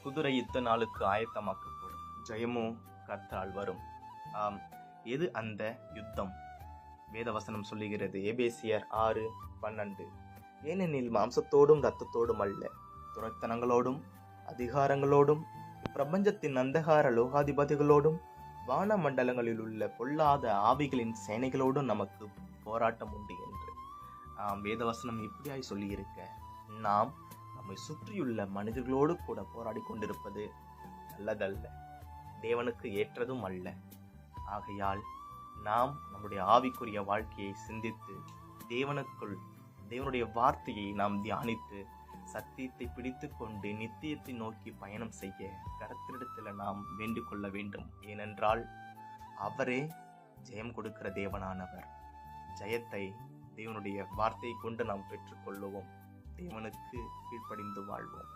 குதிரை யுத்த நாளுக்கு ஆயத்தமாக்கப்படும், ஜெயமோ கர்த்தரால் வரும். ஆம், எது அந்த யுத்தம்? வேதவசனம் சொல்லுகிறது, எபேசியர் 6:12, ஏனெனில் மாம்சத்தோடும் இரத்தத்தோடும் அல்ல, துரைத்தனங்களோடும் அதிகாரங்களோடும் பிரபஞ்சத்தின் அந்தகார லோகாதிபதிகளோடும் வான மண்டலங்களில் உள்ள பொல்லாத ஆவிகளின் சேனைகளோடும் நமக்கு போராட்டம் உண்டு என்று. வேதவசனம் இப்படியாய் சொல்லியிருக்க, நாம் நம்மை சுற்றியுள்ள மனிதர்களோடு கூட போராடி கொண்டிருப்பது நல்லதல்ல, தேவனுக்கு ஏற்றதும் அல்ல. ஆகையால் நாம் நம்முடைய ஆவிக்குரிய வாழ்க்கையை சிந்தித்து தேவனுடைய வார்த்தையை நாம் தியானித்து சத்தியத்தை பிடித்து கொண்டு நித்தியத்தை நோக்கி பயணம் செய்ய கர்த்தரிடத்தில் நாம் வேண்டிக் கொள்ள வேண்டும். ஏனென்றால் அவரே ஜெயம் கொடுக்கிற தேவனானவர். ஜெயத்தை தேவனுடைய வார்த்தையை கொண்டு நாம் பெற்றுக்கொள்ளுவோம். தேவனுக்கு கீழ்ப்படிந்து வாழ்வோம்.